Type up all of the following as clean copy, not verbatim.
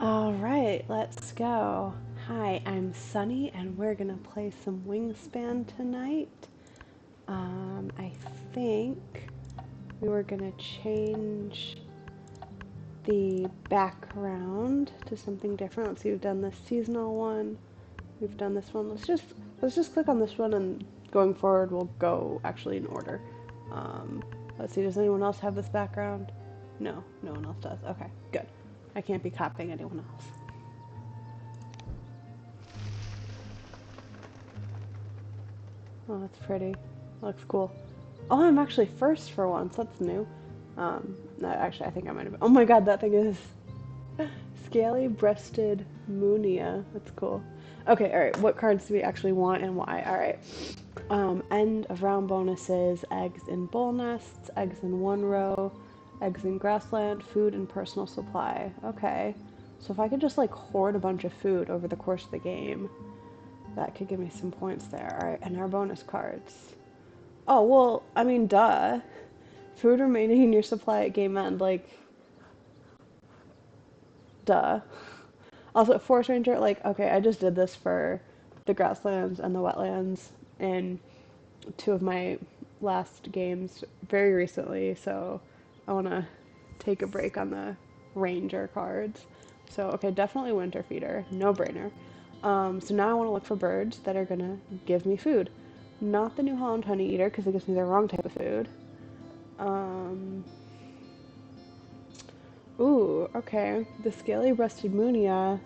Alright, let's go. Hi, I'm Sunny, and we're gonna play some Wingspan tonight. I think we were gonna change the background to something different. Let's see, we've done this seasonal one. We've done this one. Let's just click on this one, and going forward we'll go actually in order. Let's see, does anyone else have this background? No, no one else does. Okay, good. I can't be copying anyone else. Oh, that's pretty. Looks cool. Oh, I'm actually first for once. That's new. No, actually, I think I might have. Oh my god, that thing is scaly-breasted Munia. That's cool. Okay, alright. What cards do we actually want and why? Alright. End of round bonuses, eggs in bull nests, eggs in one row, eggs in grassland, food and personal supply. Okay. So if I could just like hoard a bunch of food over the course of the game, that could give me some points there. Alright, and our bonus cards. Oh, well, I mean, duh. Food remaining in your supply at game end, like, duh. Also, Forest Ranger, like, okay, I just did this for the grasslands and the wetlands in two of my last games very recently, so I want to take a break on the ranger cards. So, okay, definitely winter feeder, no brainer. So now I want to look for birds that are gonna give me food. Not the New Holland honey eater, because it gives me the wrong type of food. Ooh, okay. The scaly-breasted Munia,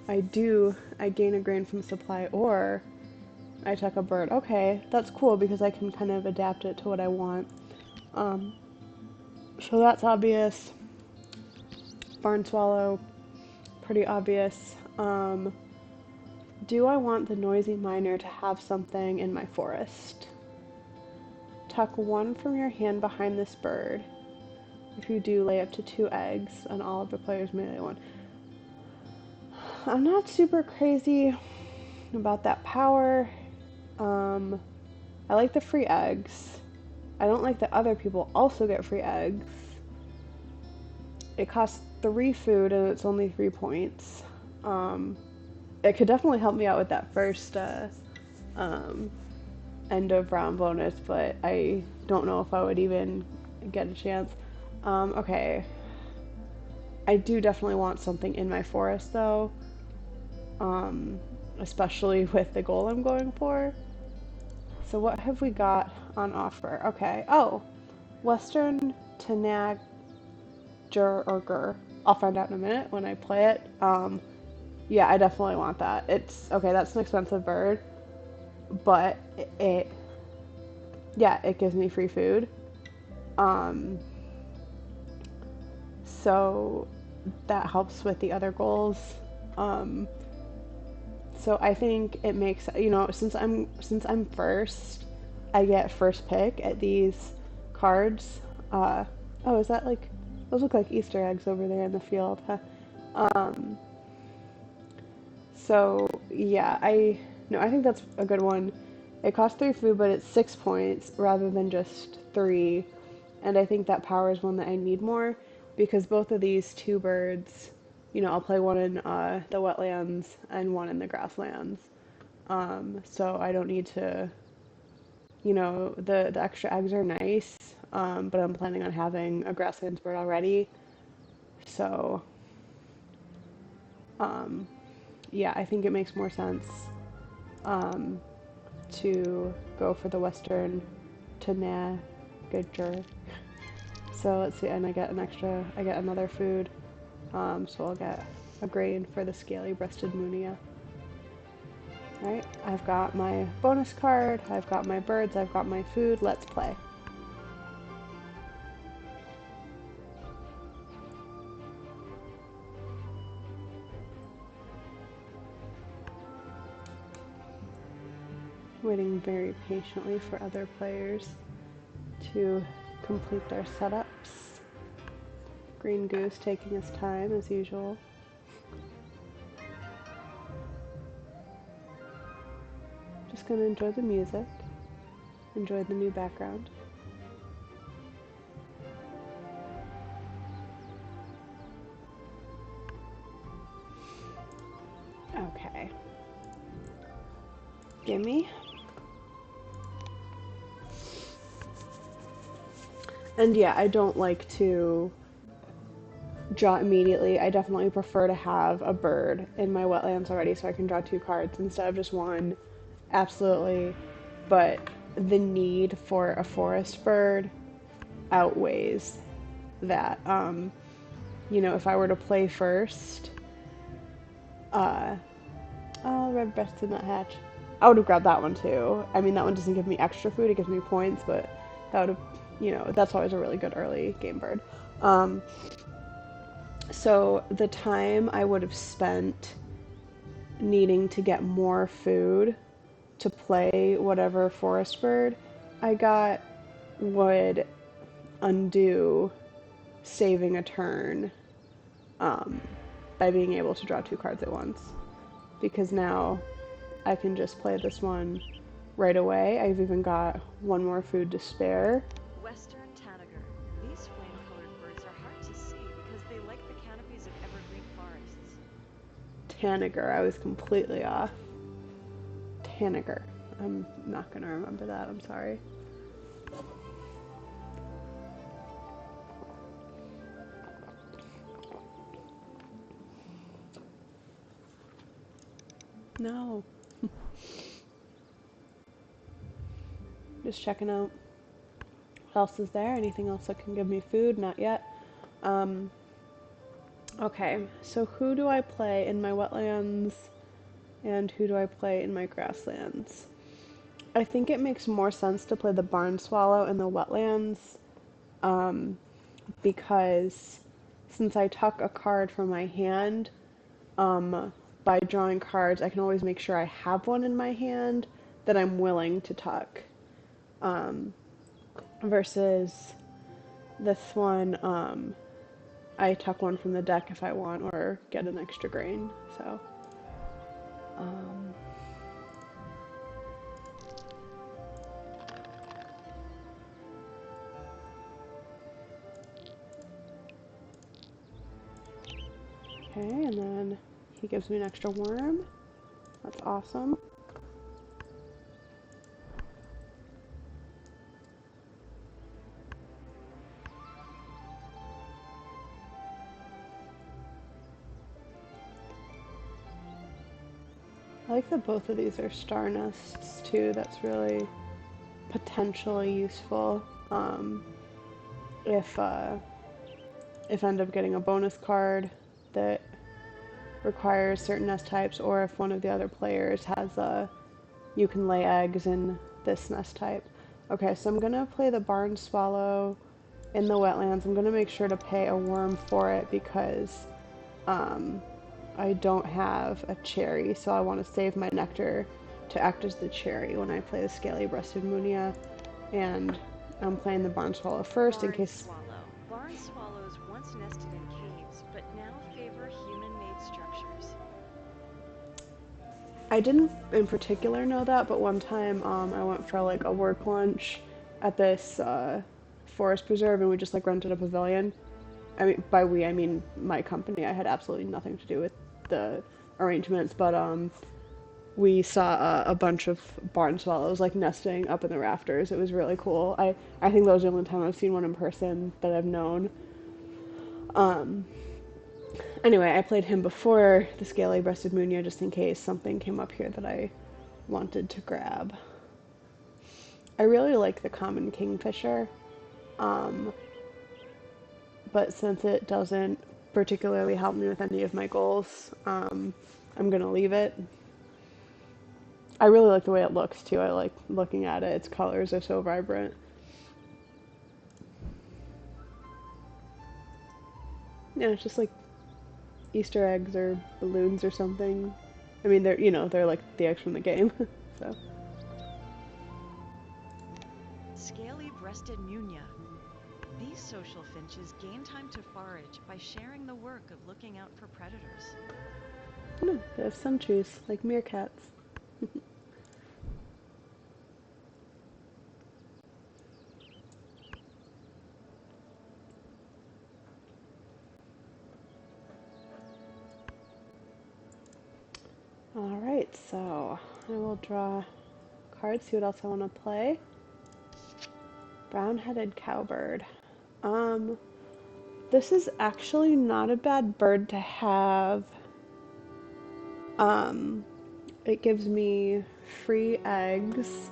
I gain a grain from supply, or I check a bird. Okay, that's cool because I can kind of adapt it to what I want. Um, so that's obvious. Barn swallow, pretty obvious. Do I want the noisy miner to have something in my forest? Tuck one from your hand behind this bird. If you do, lay up to 2 eggs, and all of the players may lay one. I'm not super crazy about that power. I like the free eggs. I don't like that other people also get free eggs. It costs 3 food and it's only 3 points. It could definitely help me out with that first end of round bonus, but I don't know if I would even get a chance. Okay. I do definitely want something in my forest though. Especially with the goal I'm going for. So what have we got on offer? Okay. Oh, Western Tanager or Gur. I'll find out in a minute when I play it. Yeah, I definitely want that. It's okay. That's an expensive bird, but yeah, it gives me free food. So that helps with the other goals. Um, so I think it makes, since I'm first, I get first pick at these cards. Oh, is that like those look like Easter eggs over there in the field, huh? So yeah, I think that's a good one. It costs 3 food, but it's 6 points rather than just 3. And I think that power is one that I need more because both of these 2 birds, I'll play one in the wetlands and one in the grasslands. So I don't need to, the extra eggs are nice, but I'm planning on having a grasslands bird already. So, yeah, I think it makes more sense to go for the Western Tanager. So let's see, and I get another food. So I'll get a grain for the scaly-breasted Munia. Alright, I've got my bonus card, I've got my birds, I've got my food, let's play. Waiting very patiently for other players to complete their setups. Green Goose taking his time as usual. Just gonna enjoy the music, enjoy the new background. Gimme. And yeah, I don't like to draw immediately. I definitely prefer to have a bird in my wetlands already so I can draw 2 cards instead of just one. Absolutely. But the need for a forest bird outweighs that. You know, if I were to play first, oh, red-breasted nuthatch. I would have grabbed that one too. I mean, that one doesn't give me extra food, it gives me points, but that would have, you know, that's always a really good early game bird. So the time I would have spent needing to get more food to play whatever forest bird I got would undo saving a turn by being able to draw 2 cards at once. Because now I can just play this one right away. I've even got 1 more food to spare. Western tanager. These flame-colored birds are hard to see because they like the canopies of evergreen forests. Tanager, I was completely off. Tanager. I'm not gonna remember that, I'm sorry. No. Just checking out what else is there. Anything else that can give me food? Not yet. Okay, so who do I play in my wetlands and who do I play in my grasslands? I think it makes more sense to play the barn swallow in the wetlands because since I tuck a card from my hand, by drawing cards, I can always make sure I have one in my hand that I'm willing to tuck. Versus this one, I tuck one from the deck if I want or get an extra grain. So, okay, and then he gives me an extra worm. That's awesome. I like that both of these are star nests too. That's really potentially useful if if I end up getting a bonus card that requires certain nest types, or if one of the other players has a you can lay eggs in this nest type. Okay, so I'm gonna play the barn swallow in the wetlands. I'm gonna make sure to pay a worm for it because I don't have a cherry, so I want to save my nectar to act as the cherry when I play the scaly-breasted munia. And I'm playing the barn swallow first in case. Barn swallows once nested in caves, but now favor human-made structures. I didn't in particular know that, but one time I went for like a work lunch at this forest preserve, and we just like rented a pavilion. I mean, by we, I mean my company. I had absolutely nothing to do with the arrangements, but we saw a bunch of barn swallows like nesting up in the rafters. It was really cool. I think that was the only time I've seen one in person that I've known. Anyway, I played him before the scaly-breasted munia just in case something came up here that I wanted to grab. I really like the common kingfisher, but since it doesn't particularly help me with any of my goals, I'm gonna leave it. I really like the way it looks too. I like looking at it. Its colors are so vibrant. Yeah, it's just like Easter eggs or balloons or something. I mean, they're, you know, they're like the eggs from the game. So. Scaly-breasted munia. These social finches gain time to forage by sharing the work of looking out for predators. No, they have sentries, like meerkats. Alright, so I will draw cards, see what else I want to play. Brown-headed cowbird. This is actually not a bad bird to have. It gives me free eggs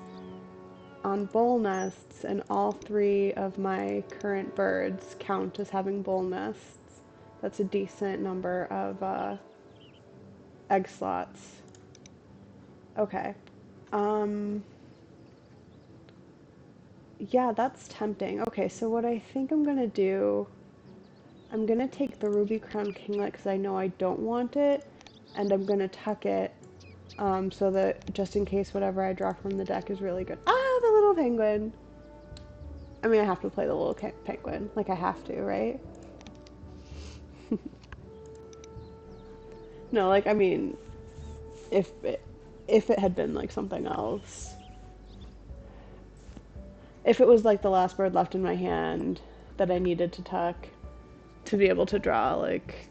on bowl nests, and all 3 of my current birds count as having bowl nests. That's a decent number of egg slots. Okay. Yeah, that's tempting. Okay, so what I think I'm gonna do, I'm gonna take the ruby crown kinglet because I know I don't want it, and I'm gonna tuck it so that just in case whatever I draw from the deck is really good. Ah, the little penguin! I mean, I have to play the little penguin. Like, I have to, right? No, like, I mean, if it had been, like, something else. If it was, like, the last bird left in my hand that I needed to tuck to be able to draw, like,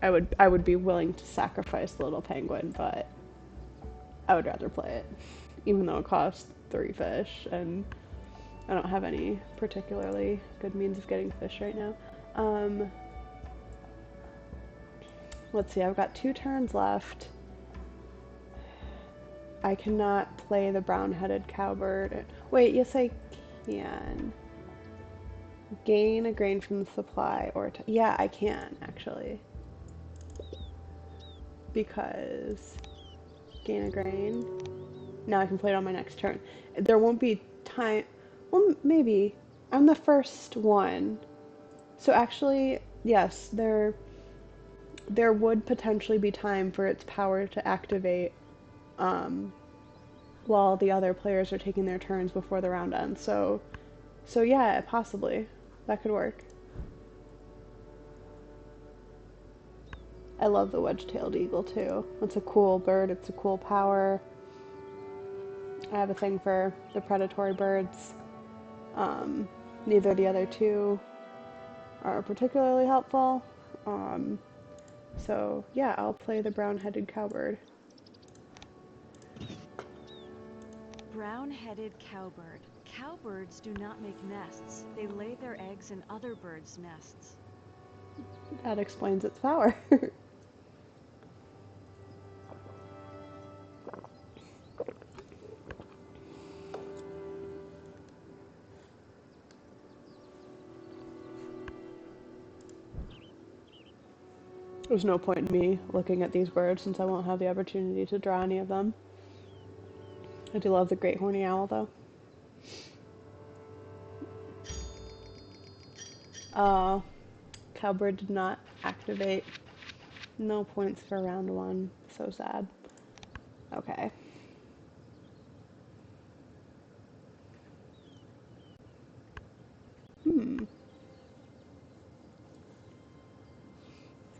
I would be willing to sacrifice the little penguin, but I would rather play it. Even though it costs 3 fish, and I don't have any particularly good means of getting fish right now. Let's see, I've got 2 turns left. I cannot play the brown-headed cowbird. Wait, yes I can. Gain a grain from the supply, or yeah, I can, actually. Because gain a grain. Now I can play it on my next turn. There won't be time. Well, maybe. I'm the first one. So actually, yes, there would potentially be time for its power to activate while the other players are taking their turns before the round ends. So yeah, possibly. That could work. I love the wedge-tailed eagle too. It's a cool bird, it's a cool power. I have a thing for the predatory birds. Neither of the other 2 are particularly helpful. So yeah, I'll play the brown-headed cowbird. Brown-headed cowbird. Cowbirds do not make nests. They lay their eggs in other birds' nests. That explains its power. There's no point in me looking at these birds since I won't have the opportunity to draw any of them. I do love the great horny owl though. Cowbird did not activate. No points for round 1. So sad. Okay.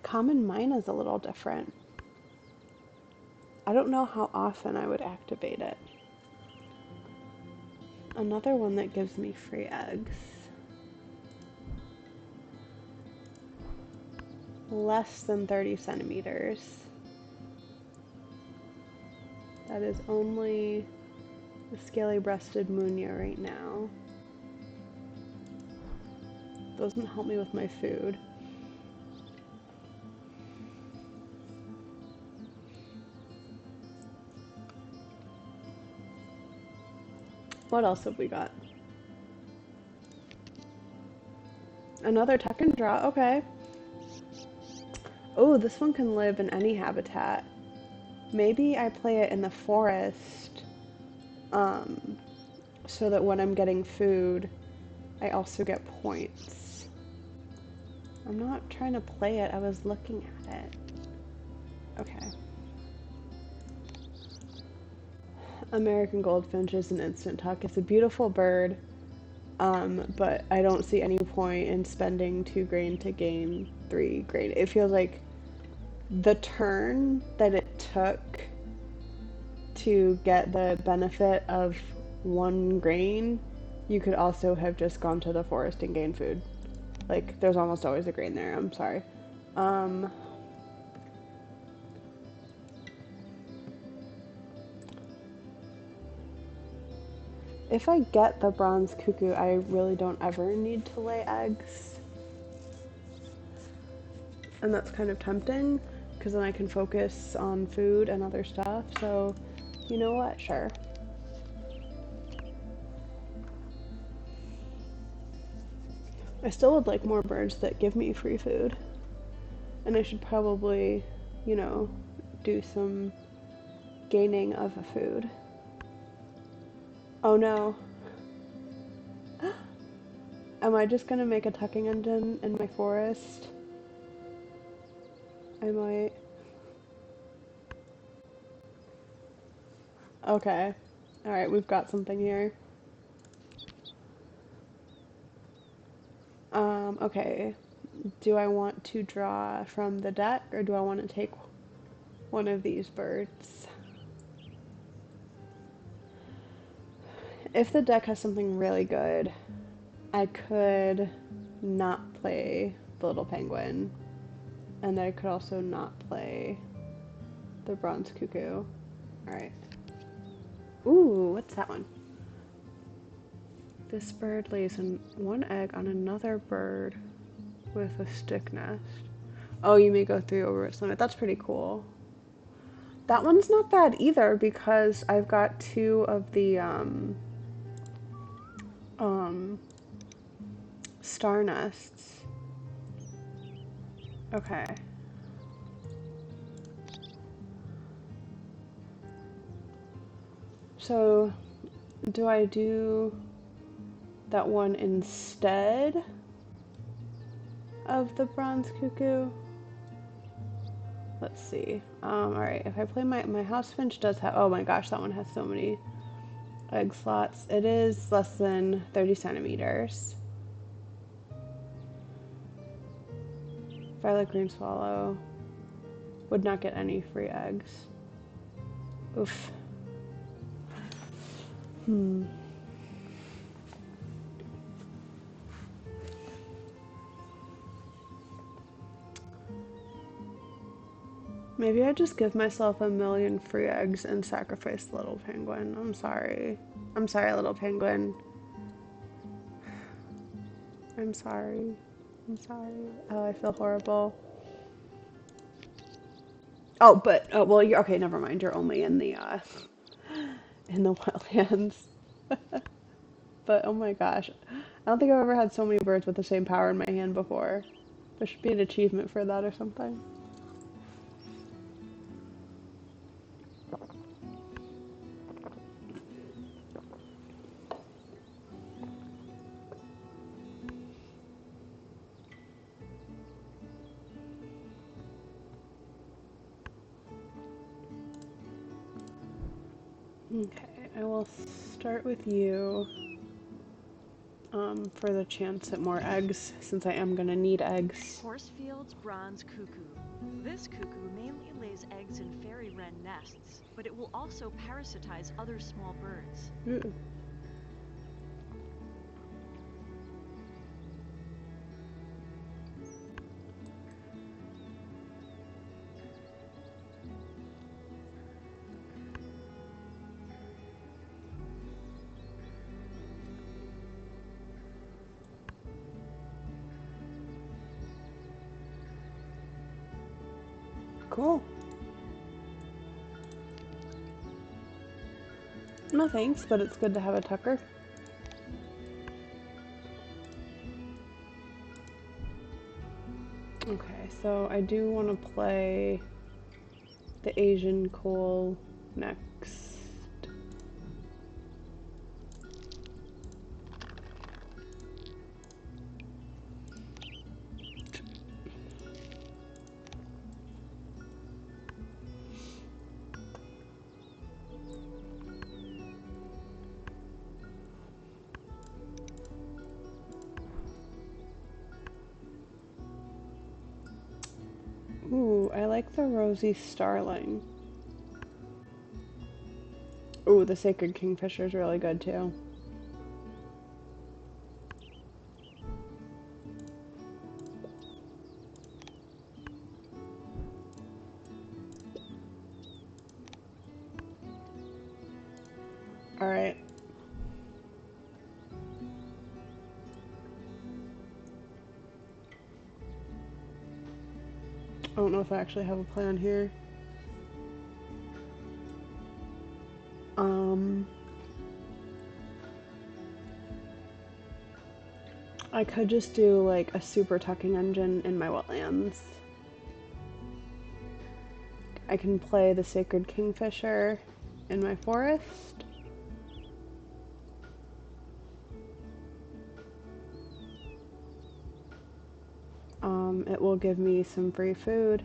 Common mine is a little different. I don't know how often I would activate it. Another one that gives me free eggs. Less than 30 centimeters. That is only the scaly-breasted munia right now. Doesn't help me with my food. What else have we got? Another tuck and draw, okay. Oh, this one can live in any habitat. Maybe I play it in the forest, so that when I'm getting food, I also get points. I'm not trying to play it, I was looking at it. Okay. American goldfinch is an instant tuck. It's a beautiful bird, but I don't see any point in spending 2 grain to gain 3 grain. It feels like the turn that it took to get the benefit of 1 grain, you could also have just gone to the forest and gained food. Like, there's almost always a grain there, I'm sorry. If I get the bronze cuckoo, I really don't ever need to lay eggs. And that's kind of tempting, because then I can focus on food and other stuff. So, you know what? Sure. I still would like more birds that give me free food. And I should probably, you know, do some gaining of a food. Oh no. Am I just gonna make a tucking engine in my forest? I might. Okay. Alright, we've got something here. Okay. Do I want to draw from the deck, or do I want to take one of these birds? If the deck has something really good, I could not play the little penguin, and I could also not play the bronze cuckoo. Alright. Ooh, what's that one? This bird lays one egg on another bird with a stick nest. Oh, you may go through over its limit. That's pretty cool. That one's not bad either, because I've got two of the star nests. Okay. So, do I do that one instead of the bronze cuckoo? Let's see. Alright, if I play my house finch does have, oh my gosh, that one has so many egg slots. It is less than 30 centimeters. Violet green swallow would not get any free eggs. Oof. Maybe I just give myself 1,000,000 free eggs and sacrifice the little penguin. I'm sorry. I'm sorry, little penguin. I'm sorry. I'm sorry. Oh, I feel horrible. Oh, but well, you're okay. Never mind. You're only in the wetlands. But oh my gosh, I don't think I've ever had so many birds with the same power in my hand before. There should be an achievement for that or something. Okay, I will start with you for the chance at more eggs, since I am gonna need eggs. Horsefield's bronze cuckoo. This cuckoo mainly lays eggs in fairy wren nests, but it will also parasitize other small birds. Ooh. Cool. No thanks, but it's good to have a tucker. Okay, so I do want to play the Asian coal next. Ooh, I like the rosy starling. Ooh, the sacred kingfisher is really good too. Alright. I don't know if I actually have a plan here. I could just do like a super tucking engine in my wetlands. I can play the Sacred Kingfisher in my forest. It will give me some free food.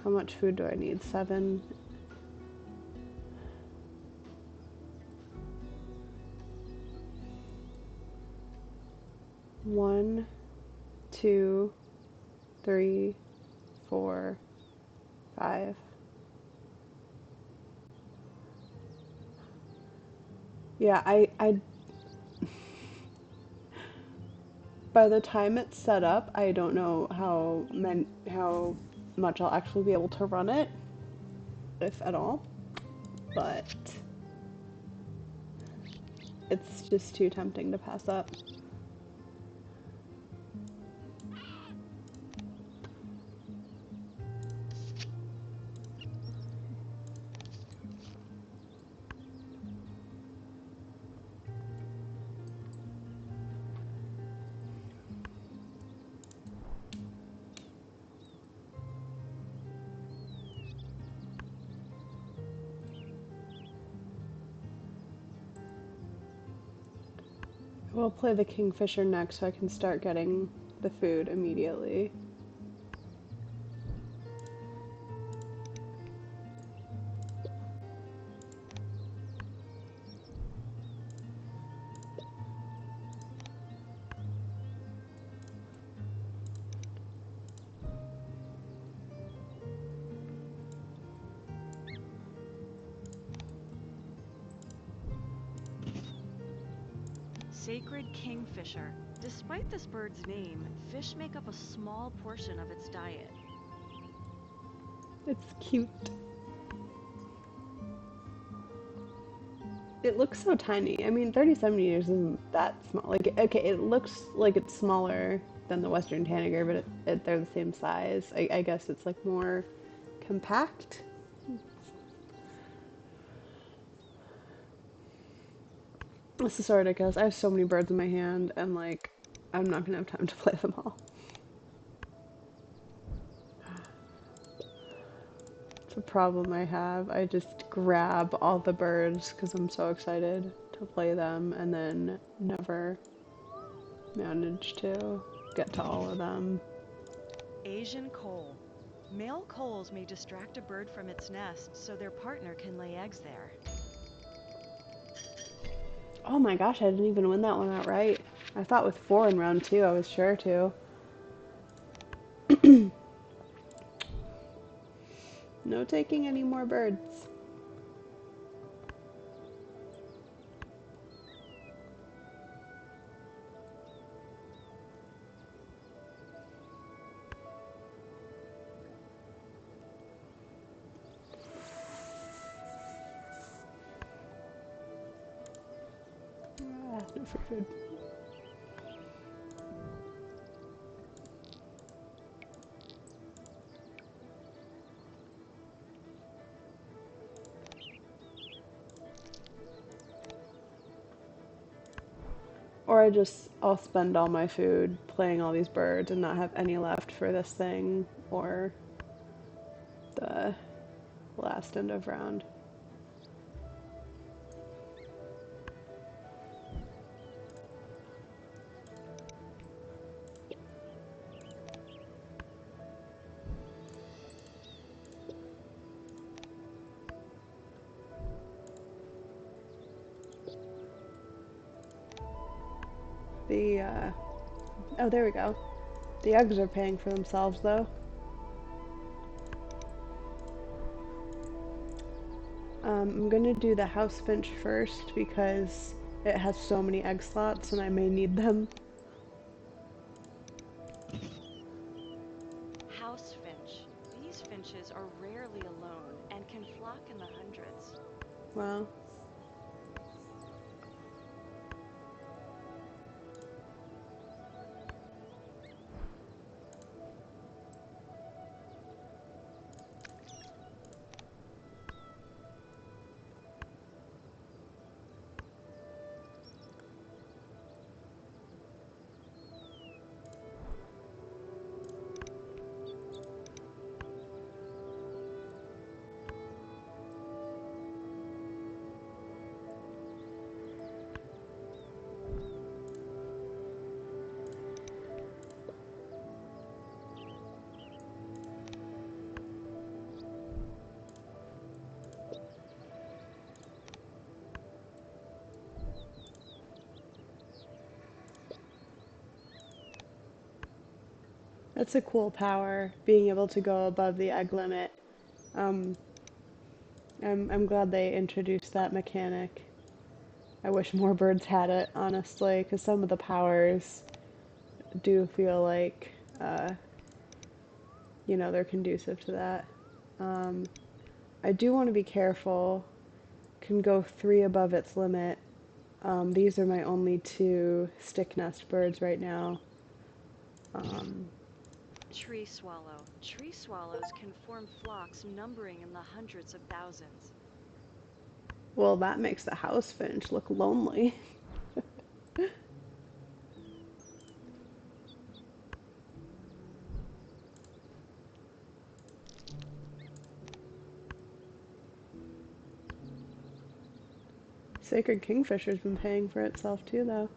How much food do I need? 7. One, 2, 3, 4, 5. Yeah, I by the time it's set up, I don't know how much I'll actually be able to run it, if at all. But it's just too tempting to pass up. We'll play the Kingfisher next so I can start getting the food immediately. Sacred kingfisher. Despite this bird's name, fish make up a small portion of its diet. It's cute. It looks so tiny. I mean, 37 meters isn't that small. Like, okay, it looks like it's smaller than the Western tanager, but they're the same size. I guess it's like more compact. This is so ridiculous. I have so many birds in my hand, and like, I'm not gonna have time to play them all. It's a problem I have. I just grab all the birds because I'm so excited to play them, and then never manage to get to all of them. Asian coal. Male coals may distract a bird from its nest so their partner can lay eggs there. Oh my gosh, I didn't even win that one outright. I thought with 4 in round 2 I was sure to. No taking any more birds. No free food. Or I'll spend all my food playing all these birds and not have any left for this thing or the last end of round. Oh, there we go. The eggs are paying for themselves though. I'm gonna do the house finch first because it has so many egg slots and I may need them. House finch. These finches are rarely alone and can flock in the hundreds. Well, That's a cool power, being able to go above the egg limit. Um, I'm glad they introduced that mechanic. I wish more birds had it, honestly, because some of the powers do feel like, they're conducive to that. Um, I do want to be careful. Can go 3 above its limit. These are my only 2 stick nest birds right now. Tree swallow. Tree swallows can form flocks numbering in the hundreds of thousands. Well, that makes the house finch look lonely. Sacred kingfisher's been paying for itself too, though.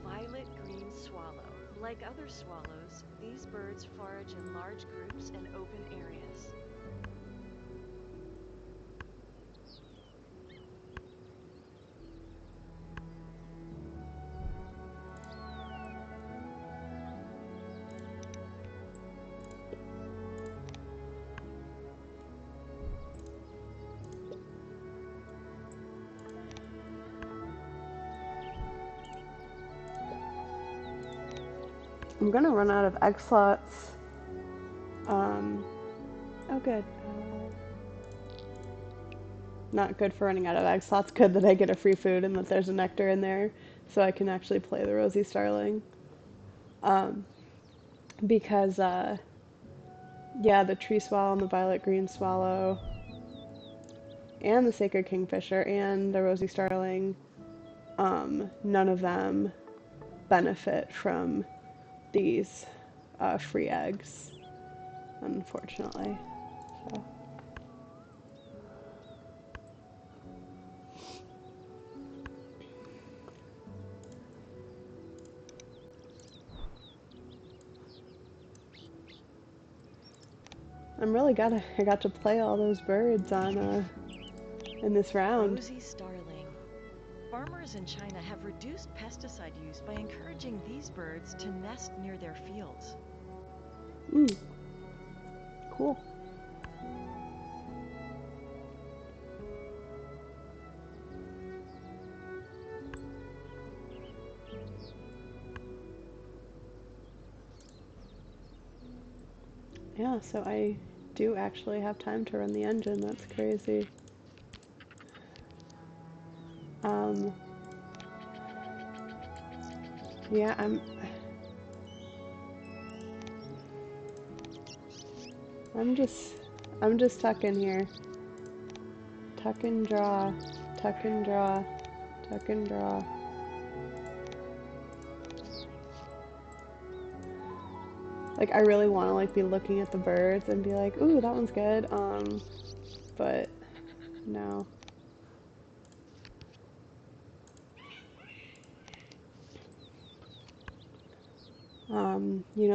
Violet green swallow. Like other swallows, these birds forage in large groups and open areas. I'm gonna run out of egg slots. Oh good. Not good for running out of egg slots. Good that I get a free food and that there's a nectar in there, so I can actually play the Rosy Starling. Because yeah, the tree swallow and the violet green swallow, and the sacred kingfisher and the Rosy Starling, none of them benefit from these free eggs, unfortunately. So. I'm really glad I got to play all those birds on in this round. Rosy starling. Farmers in China have reduced pesticide use by encouraging these birds to nest near their fields. Cool. Yeah, so I do actually have time to run the engine. That's crazy. Yeah, I'm just I'm just tucking here. Tuck and draw. Tuck and draw. Tuck and draw. Like I really want to like be looking at the birds and be like, "Ooh, that one's good." But no.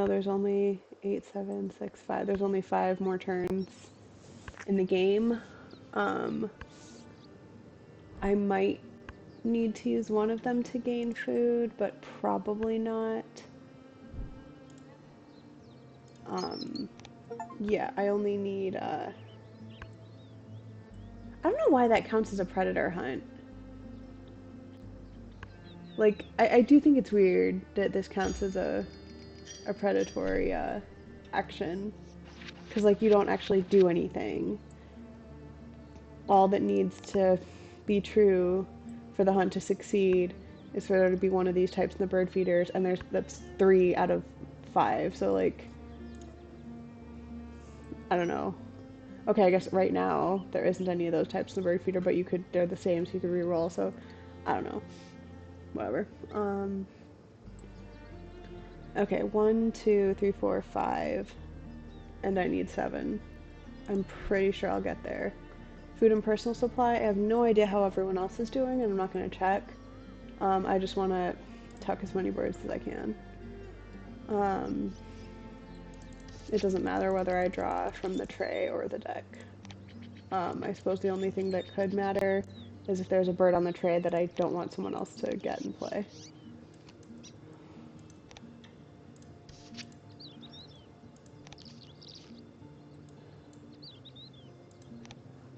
There's only 8, 7, 6, 5. There's only 5 more turns in the game. I might need to use one of them to gain food, but probably not. Yeah, I only need, I don't know why that counts as a predator hunt. Like, I do think it's weird that this counts as a predatory, action. Because, like, you don't actually do anything. All that needs to be true for the hunt to succeed is for there to be one of these types in the bird feeders, and that's 3 out of 5. So like, I don't know. Okay, I guess right now there isn't any of those types in the bird feeder, but they're the same, so you could re-roll. So I don't know. Whatever. Okay, 1, 2, 3, 4, 5, and I need 7. I'm pretty sure I'll get there. Food and personal supply, I have no idea how everyone else is doing, and I'm not going to check. I just want to tuck as many birds as I can. It doesn't matter whether I draw from the tray or the deck. I suppose the only thing that could matter is if there's a bird on the tray that I don't want someone else to get and play.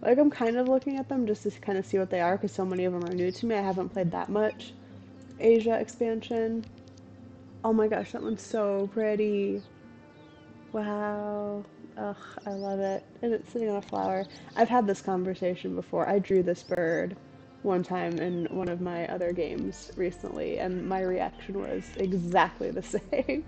Like, I'm kind of looking at them just to kind of see what they are, because so many of them are new to me. I haven't played that much Asia expansion. Oh my gosh, that one's so pretty. Wow. Ugh, I love it. And it's sitting on a flower. I've had this conversation before. I drew this bird one time in one of my other games recently, and my reaction was exactly the same.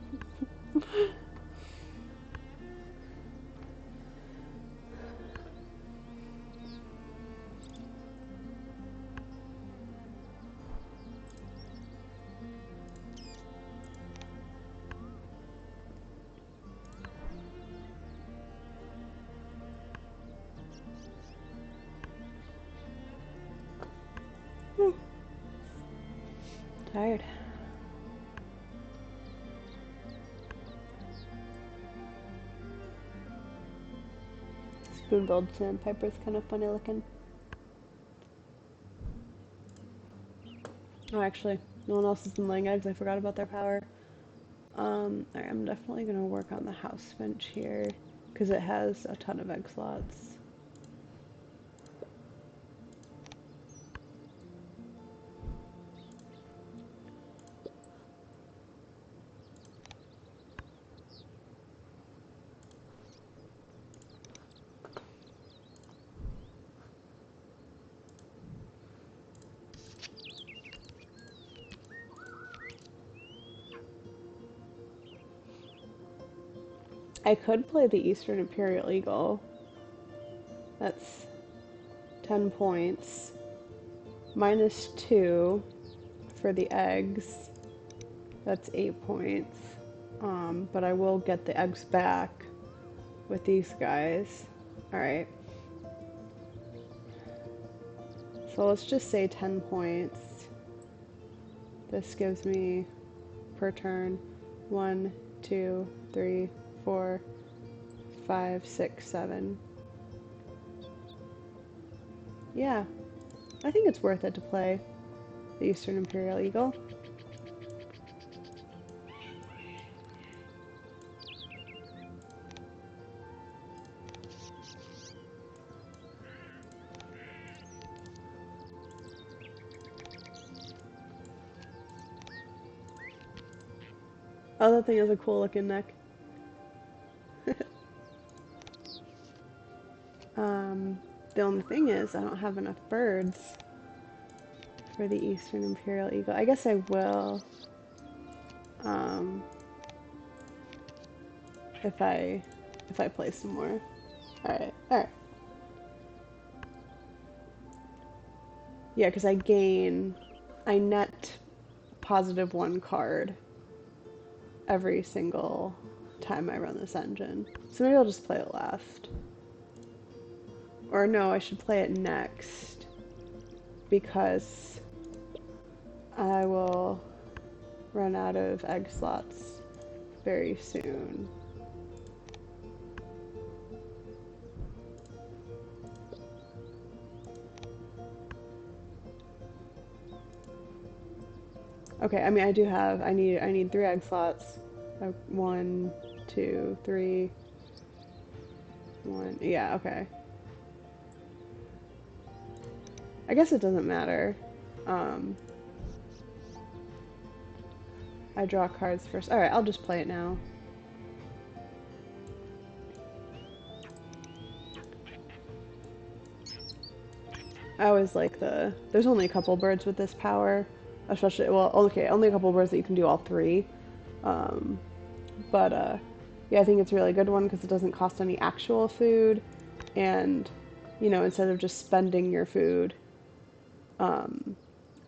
Tired. Spoon-billed sandpiper's kind of funny looking. Oh, actually, no one else has been laying eggs. I forgot about their power. Alright, I'm definitely gonna work on the house bench here because it has a ton of egg slots. I could play the Eastern Imperial Eagle. That's 10 points. -2 for the eggs. That's 8 points. But I will get the eggs back with these guys. Alright. So let's just say 10 points. This gives me per turn 1, 2, 3, 4, 5, 6, 7. Yeah, I think it's worth it to play the Eastern Imperial Eagle. Oh, that thing has a cool looking neck. The only thing is I don't have enough birds for the Eastern Imperial Eagle. I guess I will, if I play some more. Alright, alright. Yeah, because I net +1 card every single time I run this engine. So maybe I'll just play it last. Or no, I should play it next, because I will run out of egg slots very soon. Okay, I mean I need 3 egg slots. 1, 2, 3, 1. Yeah, okay. I guess it doesn't matter. Um, I draw cards first. Alright, I'll just play it now. I always like there's only a couple birds with this power. Especially, well, okay, only a couple birds that you can do all 3. Um, but yeah, I think it's a really good one because it doesn't cost any actual food. And, instead of just spending your food,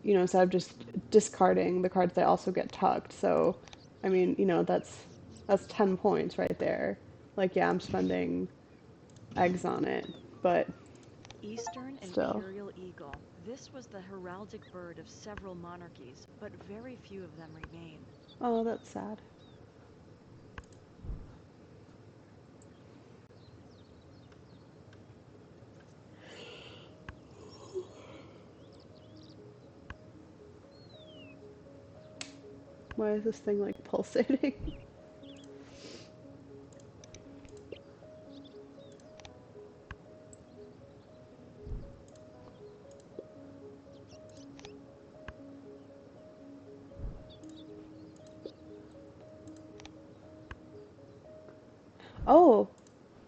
instead of just discarding the cards, they also get tucked. So, I mean, that's 10 points right there. Like, yeah, I'm spending eggs on it, but Eastern still. imperial eagle. This was the heraldic bird of several monarchies, but very few of them remain. Oh, that's sad. Why is this thing like pulsating? Oh,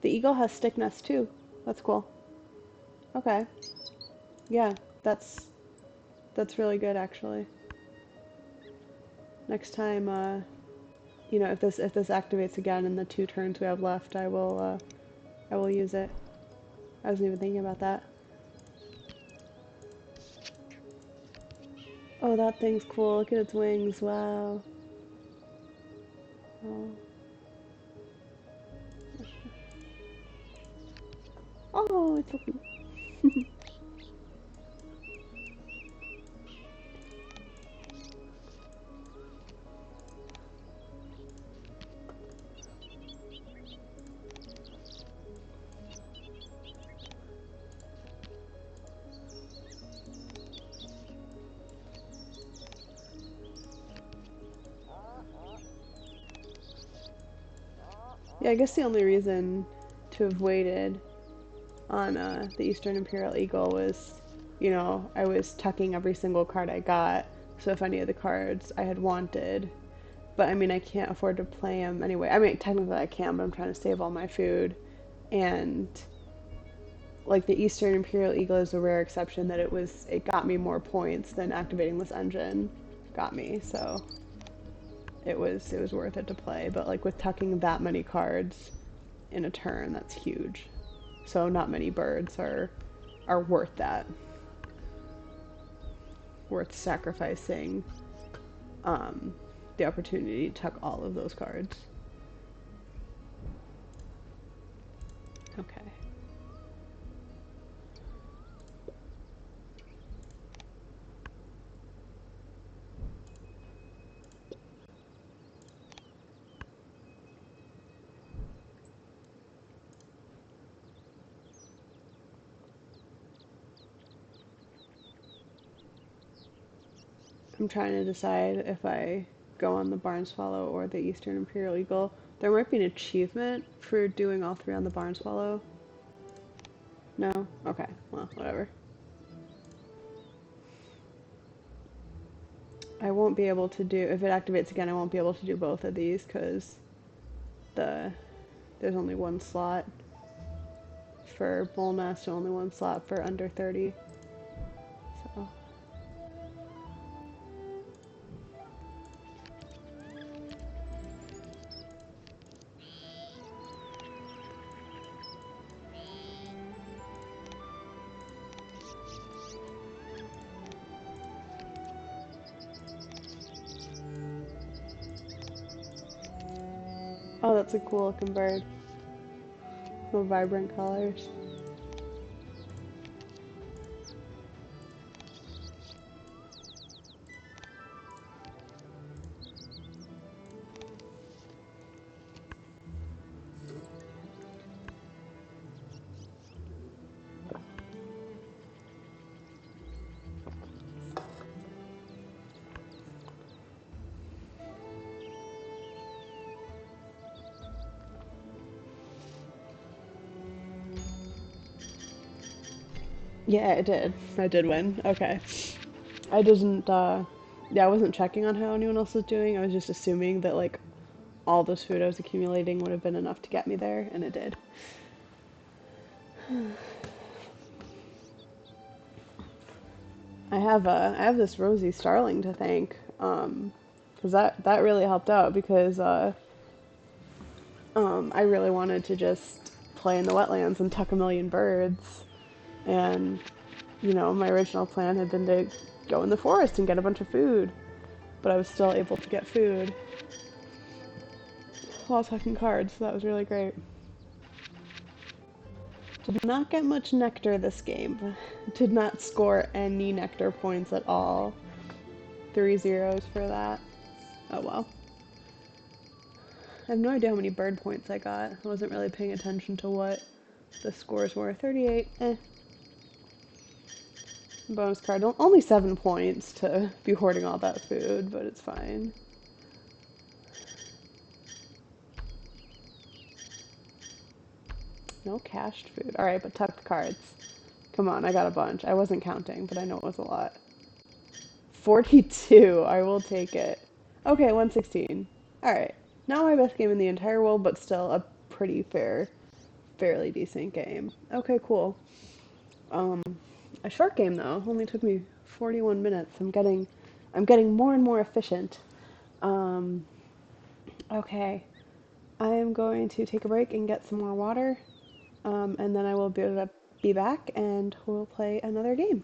the eagle has stick nests too. That's cool. Okay. Yeah, that's really good actually. Next time, if this activates again in the 2 turns we have left, I will use it. I wasn't even thinking about that. Oh, that thing's cool. Look at its wings. Wow. Oh, oh it's looking. Yeah, I guess the only reason to have waited on the Eastern Imperial Eagle was, I was tucking every single card I got. So if any of the cards I had wanted, but I mean, I can't afford to play them anyway. I mean, technically I can, but I'm trying to save all my food. And like the Eastern Imperial Eagle is a rare exception that it got me more points than activating this engine got me. So it was worth it to play. But like with tucking that many cards in a turn, that's huge. So not many birds are worth that. Worth sacrificing um, the opportunity to tuck all of those cards. Okay. I'm trying to decide if I go on the barn swallow or the Eastern Imperial Eagle. There might be an achievement for doing all three on the barn swallow. No? Okay. Well, whatever. I won't be able to do, if it activates again, I won't be able to do both of these because the there's only one slot for bull nest and only one slot for under 30. So, oh, that's a cool looking bird. The vibrant colors. Yeah, it did. I did win. Okay. I didn't, yeah, I wasn't checking on how anyone else was doing. I was just assuming that, like, all this food I was accumulating would have been enough to get me there, and it did. I have this Rosie Starling to thank, because that really helped out because I really wanted to just play in the wetlands and tuck a million birds, and my original plan had been to go in the forest and get a bunch of food, but I was still able to get food while tucking cards, so that was really great. Did not get much nectar this game. Did not score any nectar points at all. 3 zeros for that. Oh well. I have no idea how many bird points I got. I wasn't really paying attention to what the scores were. 38, eh. Bonus card. Only 7 points to be hoarding all that food, but it's fine. No cached food. Alright, but tucked cards. Come on, I got a bunch. I wasn't counting, but I know it was a lot. 42. I will take it. Okay, 116. Alright. Not my best game in the entire world, but still a pretty fairly decent game. Okay, cool. A short game though. Only took me 41 minutes. I'm getting more and more efficient. Um, okay. I am going to take a break and get some more water. And then I will be back and we'll play another game.